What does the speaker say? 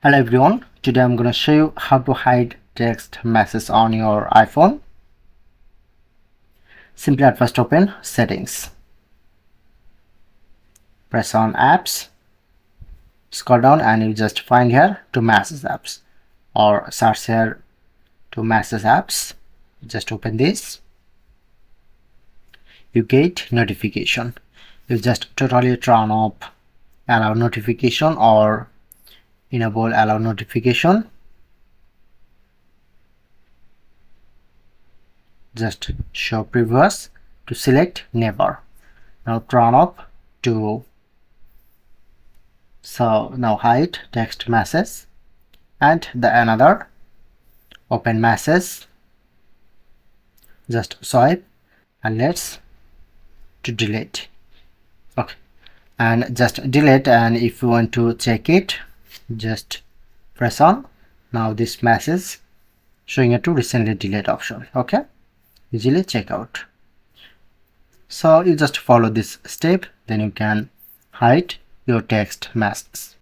Hello everyone, today I'm going to show you how to hide text messages on your iPhone. Simply at first open settings, press on apps, scroll down and you just find here to message apps or search here to message apps. Just open this, you get notification. You just totally turn off allow notification or enable allow notification. Just show previous to select never. Now turn off to so now hide text message and the another open message. Just swipe and let's to delete. Okay, and just delete, and if you want to check it just press on. Now this message showing a to recently delete option. Okay, easily check out. So you just follow this step, then you can hide your text messages.